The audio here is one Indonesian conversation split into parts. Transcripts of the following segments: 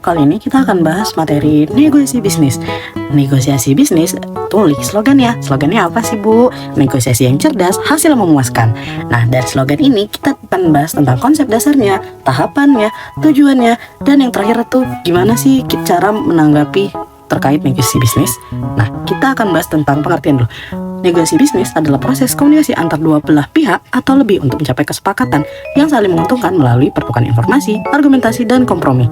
kali ini kita akan bahas materi negosiasi bisnis. Negosiasi bisnis, tulis slogannya. Slogannya apa sih, Bu? Negosiasi yang cerdas, hasil memuaskan. Nah, dari slogan ini kita akan bahas tentang konsep dasarnya, tahapannya, tujuannya, dan yang terakhir itu gimana sih cara menanggapi terkait negosiasi bisnis. Nah, kita akan bahas tentang pengertian dulu. Negosiasi bisnis adalah proses komunikasi antar dua belah pihak atau lebih untuk mencapai kesepakatan yang saling menguntungkan melalui pertukaran informasi, argumentasi, dan kompromi.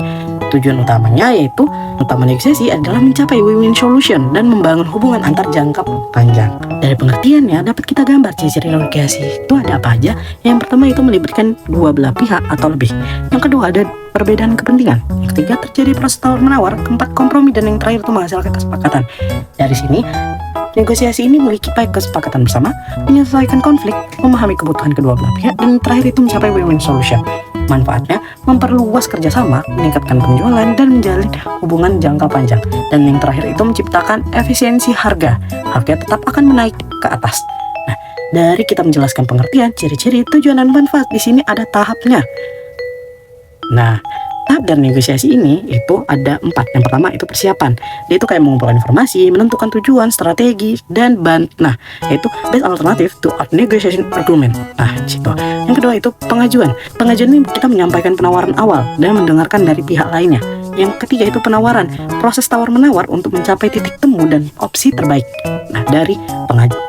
Tujuan utamanya yaitu negosiasi adalah mencapai win-win solution dan membangun hubungan antar jangka panjang. Dari pengertiannya dapat kita gambar ciri-ciri negosiasi itu ada apa aja. Yang pertama itu melibatkan dua belah pihak atau lebih. Yang kedua ada perbedaan kepentingan. Yang ketiga terjadi proses tawar-menawar. Keempat kompromi, dan yang terakhir itu menghasilkan kesepakatan. Dari sini negosiasi ini memiliki kesepakatan bersama, menyelesaikan konflik, memahami kebutuhan kedua belah pihak, dan terakhir itu mencapai win-win solution. Manfaatnya memperluas kerjasama, meningkatkan penjualan, dan menjalin hubungan jangka panjang. Dan yang terakhir itu menciptakan efisiensi harga. Harga tetap akan menaik ke atas. Nah, dari kita menjelaskan pengertian, ciri-ciri, tujuan, dan manfaat, di sini ada tahapnya. Nah, tahap dari negosiasi ini itu ada 4. Yang pertama itu persiapan. Dia itu kayak mengumpulkan informasi, menentukan tujuan, strategi, dan nah, yaitu best alternative to a negotiation agreement. Nah, situ. Yang kedua itu pengajuan. Pengajuan ini kita menyampaikan penawaran awal dan mendengarkan dari pihak lainnya. Yang ketiga itu penawaran, proses tawar-menawar untuk mencapai titik temu dan opsi terbaik. Nah, dari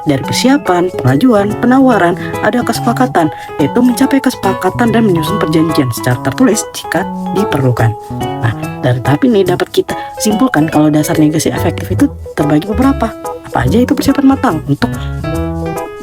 persiapan, pengajuan, penawaran, ada kesepakatan, yaitu mencapai kesepakatan dan menyusun perjanjian secara tertulis jika diperlukan. Nah, dari tahap ini dapat kita simpulkan kalau dasar negosiasi efektif itu terbagi beberapa. Apa aja itu persiapan matang untuk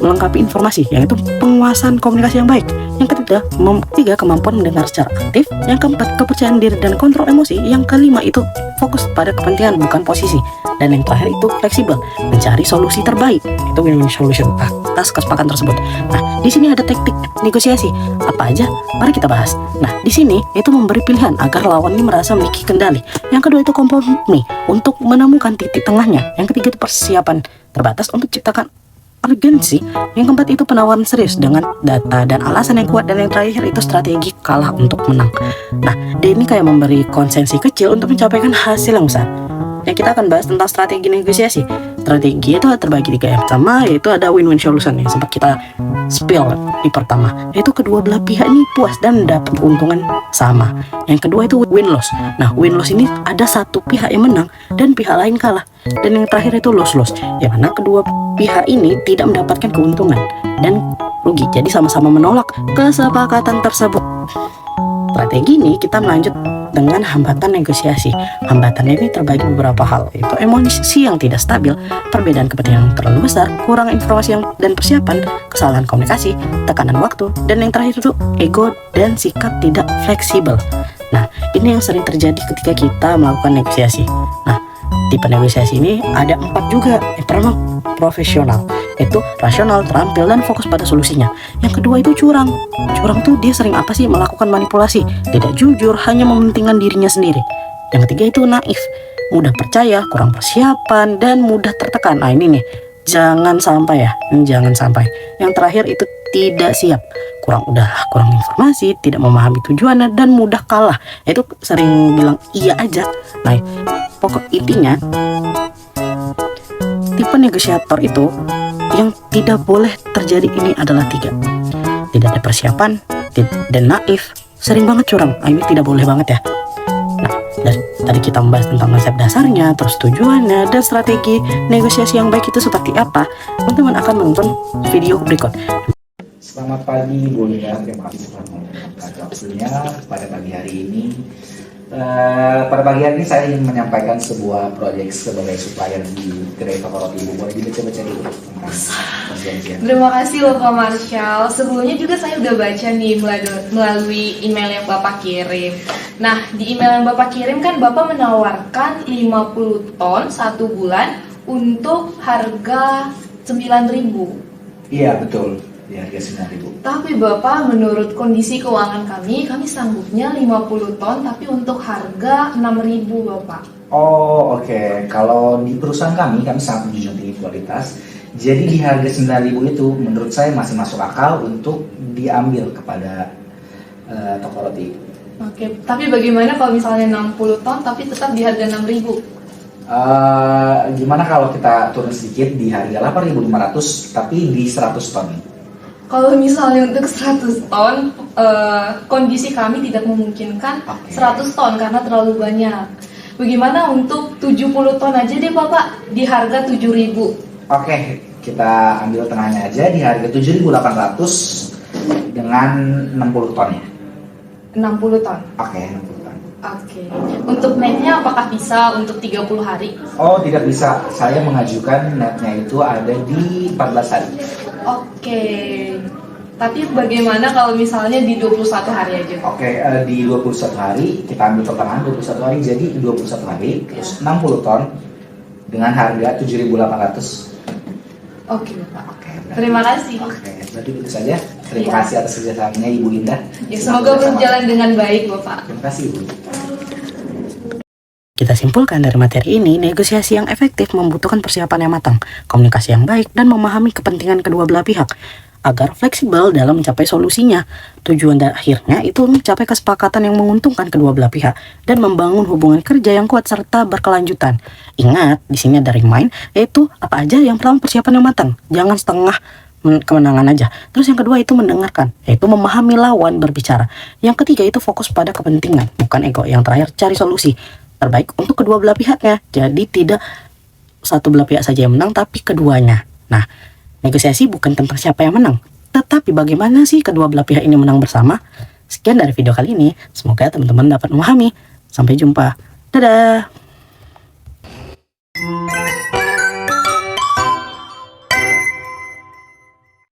melengkapi informasi, yaitu penguasaan komunikasi yang baik. Yang ketiga, kemampuan mendengar secara aktif. Yang keempat, kepercayaan diri dan kontrol emosi. Yang kelima itu fokus pada kepentingan bukan posisi. Dan yang terakhir itu fleksibel, mencari solusi terbaik. Itu win-win solution atas kesepakatan tersebut. Nah, di sini ada teknik negosiasi. Apa aja? Mari kita bahas. Nah, di sini itu memberi pilihan agar lawan ini merasa memiliki kendali. Yang kedua itu kompromi untuk menemukan titik tengahnya. Yang ketiga itu persiapan terbatas untuk ciptakan urgensi. Yang keempat itu penawaran serius dengan data dan alasan yang kuat, dan yang terakhir itu strategi kalah untuk menang. Nah, dia ini kayak memberi konsensi kecil untuk mencapai hasil yang besar. Yang kita akan bahas tentang strategi negosiasi. Strategi itu terbagi 3. Yang pertama yaitu ada win-win solution yang sempat kita spill di pertama, yaitu kedua belah pihak ini puas dan dapat keuntungan sama. Yang kedua itu win-loss. Nah, win-loss ini ada satu pihak yang menang dan pihak lain kalah. Dan yang terakhir itu loss-loss, yang mana kedua pihak ini tidak mendapatkan keuntungan dan rugi, jadi sama-sama menolak kesepakatan tersebut. Strategi ini kita melanjut dengan hambatan negosiasi. Hambatan ini terbagi beberapa hal, yaitu emosi yang tidak stabil, perbedaan kepentingan yang terlalu besar, kurang informasi dan persiapan, kesalahan komunikasi, tekanan waktu, dan yang terakhir itu ego dan sikap tidak fleksibel. Nah, ini yang sering terjadi ketika kita melakukan negosiasi. Nah, tipe negosiasi ini ada 4 juga. Yang pertama profesional, itu rasional, terampil, dan fokus pada solusinya. Yang kedua itu curang. Curang tuh dia sering apa sih? Melakukan manipulasi, tidak jujur, hanya mementingkan dirinya sendiri. Yang ketiga itu naif, mudah percaya, kurang persiapan, dan mudah tertekan. Nah, ini nih, jangan sampai ya, jangan sampai. Yang terakhir itu tidak siap, kurang informasi, tidak memahami tujuannya, dan mudah kalah. Itu sering bilang iya aja. Nah, pokok intinya tipe negosiator itu yang tidak boleh terjadi ini adalah 3. Tidak ada persiapan dan naif, sering banget curang. Nah, ini tidak boleh banget ya. Nah, dari tadi kita membahas tentang konsep dasarnya, terus tujuannya, dan strategi negosiasi yang baik itu seperti apa. Teman-teman akan menonton video berikut. Selamat pagi Bu Lia, terima kasih telah meluangkan waktunya pada pagi hari ini. Pada pagi hari ini saya ingin menyampaikan sebuah proyek sebagai supplier di kedai toko roti. Boleh dibaca-baca dulu tentang perjanjian. Terima kasih loh Pak Marshall. Sebelumnya juga saya udah baca nih melalui email yang Bapak kirim. Nah, di email yang Bapak kirim kan Bapak menawarkan 50 ton 1 bulan untuk harga 9.000. Iya, betul. Di harga 9.000. Tapi Bapak, menurut kondisi keuangan kami sanggupnya 50 ton tapi untuk harga 6.000 Bapak. Oh, oke. Kalau di perusahaan kami sangat menjunjung tinggi kualitas. Jadi di harga 9.000 itu menurut saya masih masuk akal untuk diambil kepada toko roti. Oke, tapi bagaimana kalau misalnya 60 ton tapi tetap di harga 6.000? Gimana kalau kita turun sedikit di harga 8.500 tapi di 100 ton? Kalau misalnya untuk 100 ton, kondisi kami tidak memungkinkan Oke. 100 ton karena terlalu banyak. Bagaimana untuk 70 ton aja deh Bapak, di harga 7.000? Oke, kita ambil tengahnya aja di harga 7.800 dengan 60 ton ya. 60 ton. Oke, 60 ton. Oke. Untuk netnya apakah bisa untuk 30 hari? Oh, tidak bisa. Saya mengajukan netnya itu ada di 14 hari. Oke. Tapi bagaimana kalau misalnya di 21 hari aja? Oke, di 21 hari kita ambil pertengahan 21 hari jadi 21 hari terus 60 ton dengan harga 7.800. Oke Bapak. Oke, berarti- Terima kasih. Oke, berarti itu saja. Terima Iya. kasih atas kerjasamanya Ibu Indah. Ya, semoga berjalan dengan baik Bapak. Terima kasih Ibu. Kita simpulkan dari materi ini, negosiasi yang efektif membutuhkan persiapan yang matang, komunikasi yang baik, dan memahami kepentingan kedua belah pihak agar fleksibel dalam mencapai solusinya. Tujuan dan akhirnya itu mencapai kesepakatan yang menguntungkan kedua belah pihak dan membangun hubungan kerja yang kuat serta berkelanjutan. Ingat, di sini ada remind, yaitu apa aja yang pertama persiapan yang matang, jangan setengah kemenangan aja. Terus yang kedua itu mendengarkan, yaitu memahami lawan berbicara. Yang ketiga itu fokus pada kepentingan, bukan ego. Yang terakhir cari solusi terbaik untuk kedua belah pihaknya. Jadi tidak satu belah pihak saja yang menang, tapi keduanya. Nah, negosiasi bukan tentang siapa yang menang, tetapi bagaimana sih kedua belah pihak ini menang bersama. Sekian dari video kali ini, semoga teman-teman dapat memahami. Sampai jumpa, dadah.